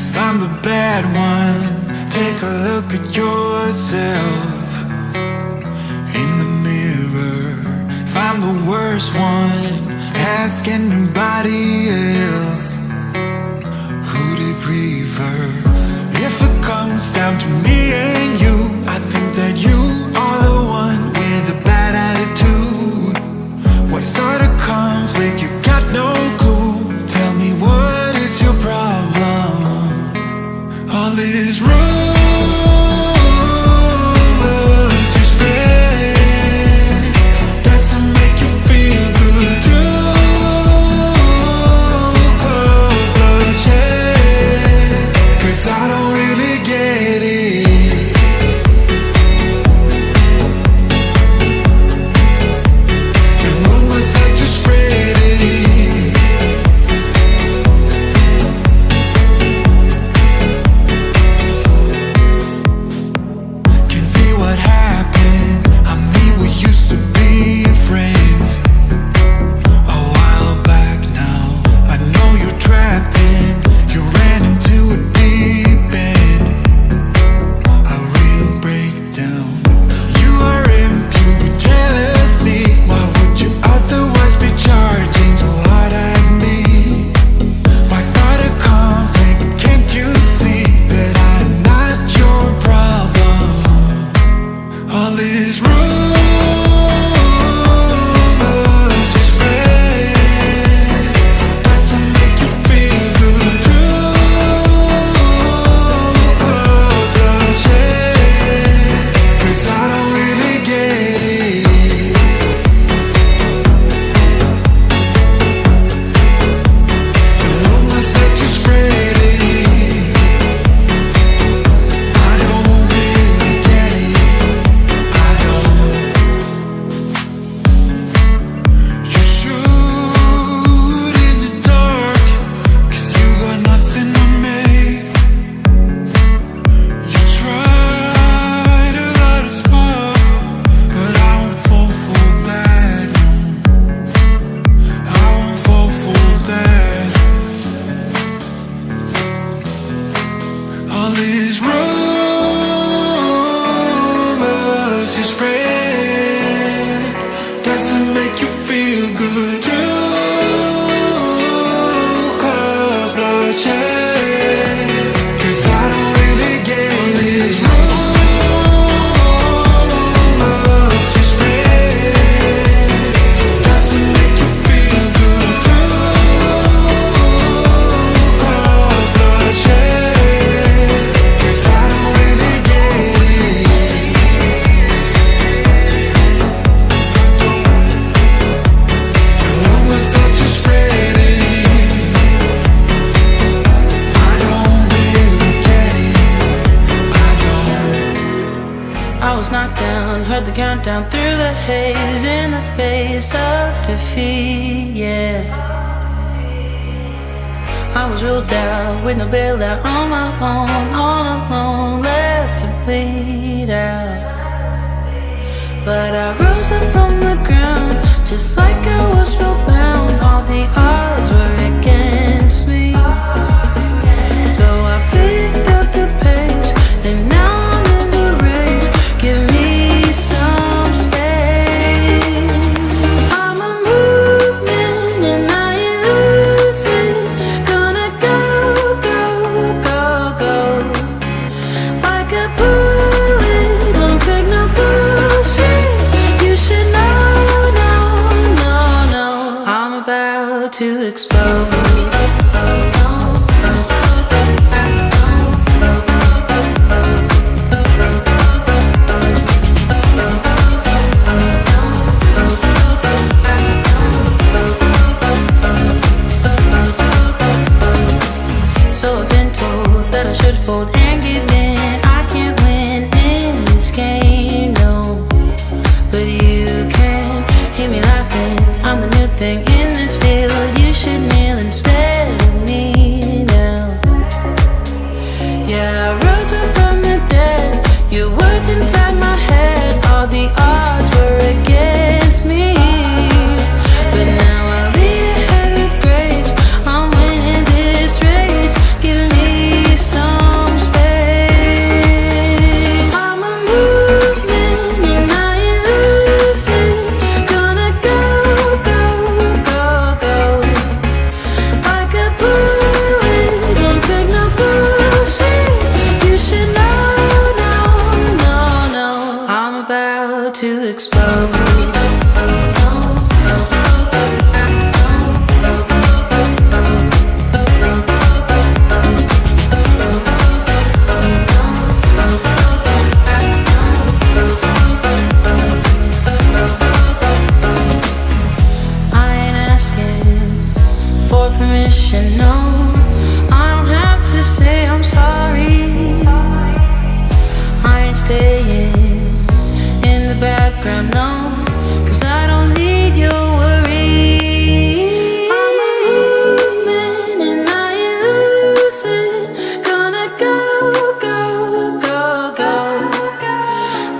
if I'm the bad one, take a look at yourself in the mirror. If I'm the worst one, ask anybody else who they prefer. If it comes down to me and you, I think that you are the one with a bad attitude. Why start a conflict? You got no clue. Tell me, what is your problem? All is rumors you spread doesn't make you feel good. Too close bloodshed, 'cause I don't really get it. The rumors that you spread it. Can see what happened. I mean, we used to be friends a while back now. I know you're trapped in, you ran into a deep end, a real breakdown. You are imbued with jealousy. Why would you otherwise be charging so hard at me? Why start a conflict? Can't you see that I'm not your problem? All is rumors you spread doesn't make you feel good. Too close bloodshed, 'cause I don't really get it. The rumors that you spread it, I don't really get it. I don't. You shoot in the dark, 'cause you got nothing on me. You try to light a spark, but I won't fall for that. I won't fall for that. All these rumors you spread doesn't make you feel good. Too close bloodshed, 'cause I don't really get these rumors you spread doesn't make you feel good. Too close bloodshed, 'cause I don't really get it. The rumors that you spread it, I don't really get it. I don't. I was knocked down, heard the countdown through the haze in the face of defeat, yeah. I was ruled out with no bailout on my own, all alone, left to bleed out. But I rose up from the ground, just like I was spellbound. All the odds were against me, so I picked up the pace, and now I'm in the race. Give me some space. I'm a movement and I ain't losing. Gonna go, go, go, go. Like a bullet, won't take no bullshit. You should know, no, no, no. I'm about to explode. So I've been told that I should fold and give in. I can't win in this game, no. But you can hear me laughing. I'm the new thing in this field. You should kneel instead of me now. Yeah, I rose up from the dead. Your words inside my head. All the odds were against me, but now I'll lead ahead with grace. I'm winning this race. Give me should know. I don't have to say I'm sorry. I ain't staying in the background, no, 'cause I don't need your worry. I'm a movement and I ain't losing. Gonna go, go, go, go.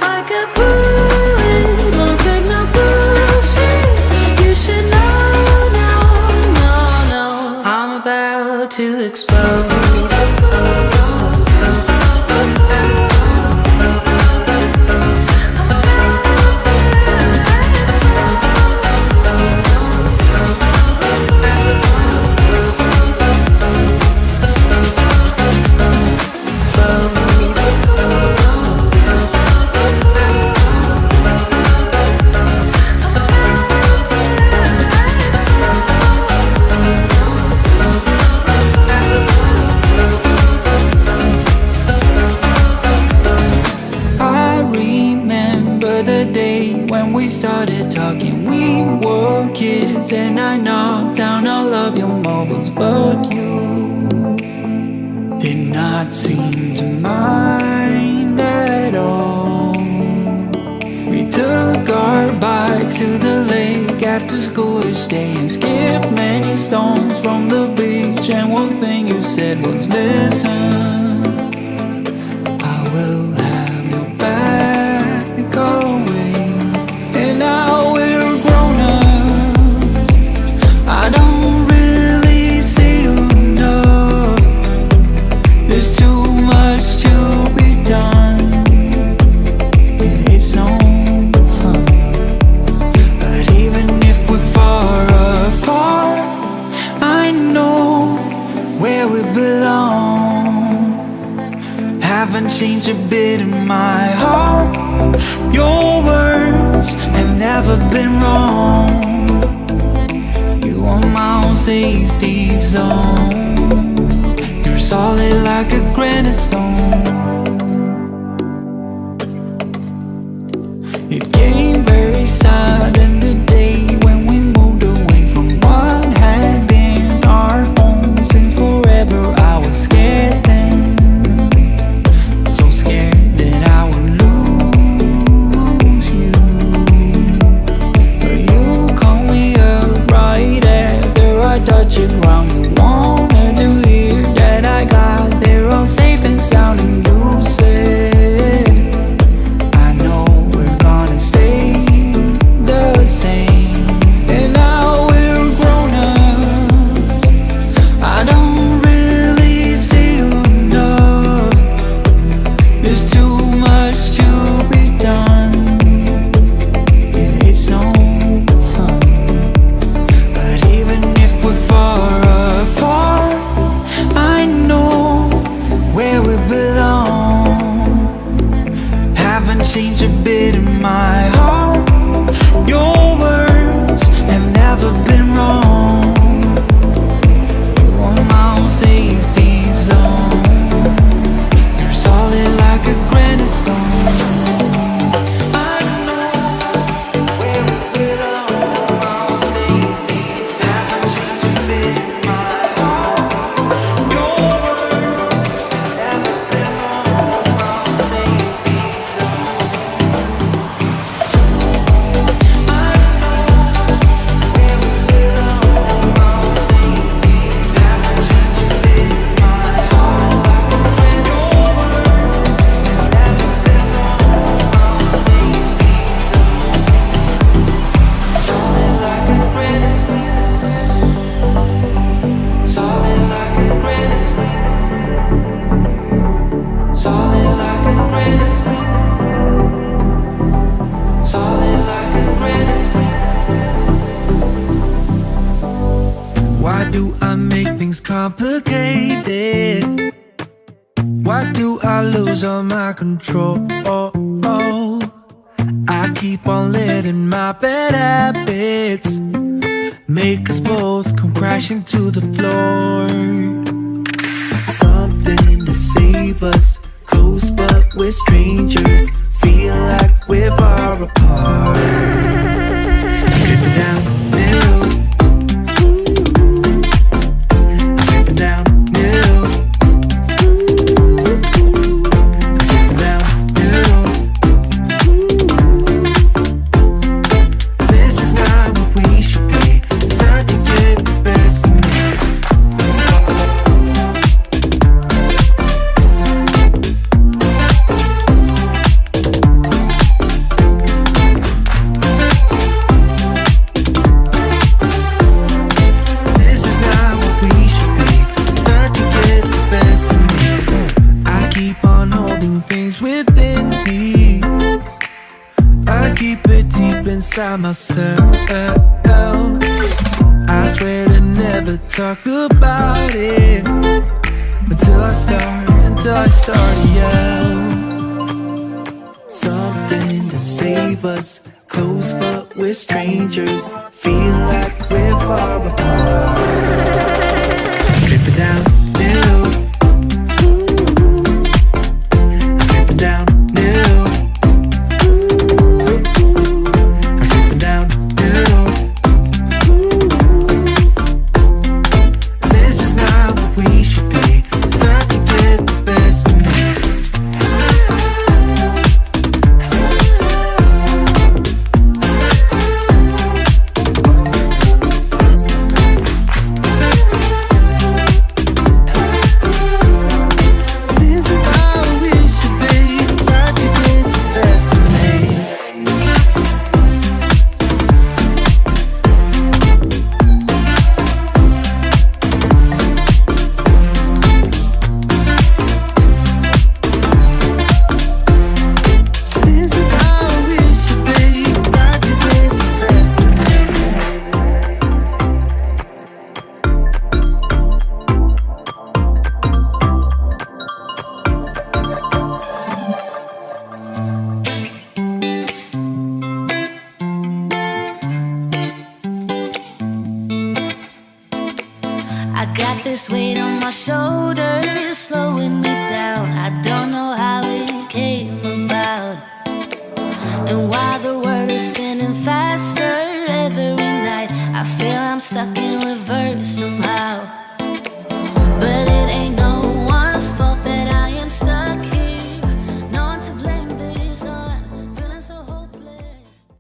Like a bullet, won't take no bullshit. You should know, no, no, no. I'm about to explode. And I knocked down all of your marbles, but you did not seem to mind at all. We took our bikes to the lake after school each day and skipped many stones from the beach. And one thing you said was, listen, I will have your back always. And now we're grown up, I don't really see you enough. There's too much to be done. It's no fun. But even if we're far apart, I know where we belong. Haven't changed a bit in my heart. Your words have never been wrong. On my own safety zone, you're solid like a granite stone. It came very sudden today when we moved away from what had been our homes, and forever I was scared then, so scared that I would lose you. But you call me up right after I touch the ground. You wanted to hear that I got there all safe and sound, and you said, I know we're gonna stay the same. And now we're grown up, I don't really see you enough. There's too much to be done. Yeah, it's no fun. But even if we're far apart, I know where we belong. Haven't changed a bit in my heart. Your words have never been wrong. You want my own safety zone. You're solid like a granite stone. I know where we belong. My own safety haven't changed a bit in my heart. Your words have never been wrong. My own safety zone. I know where we belong. My own safety haven't changed a bit in my heart. Your words have never been wrong. My own safety zone. Solid like a granite slab. Solid like a granite slab. Solid like a granite slab. Solid like a granite slab. Why do I make things complicated? Why do I lose all my control? I keep on letting my bad habits make us both come crashing to the floor. Something to save us, close but we're strangers. Feel like we're far apart. Stripping down the middle. by myself. I swear to never talk about it until I start to yell. Something to save us, close but we're strangers. Feel like we're far apart. Strip it down, new. Strip it down, new. Strip it down, new. This is not what we should be. Start to get the best of me. This weight on my shoulders slowing me down. I don't know how it came about. And while the world is spinning faster every night, I feel I'm stuck in reverse somehow.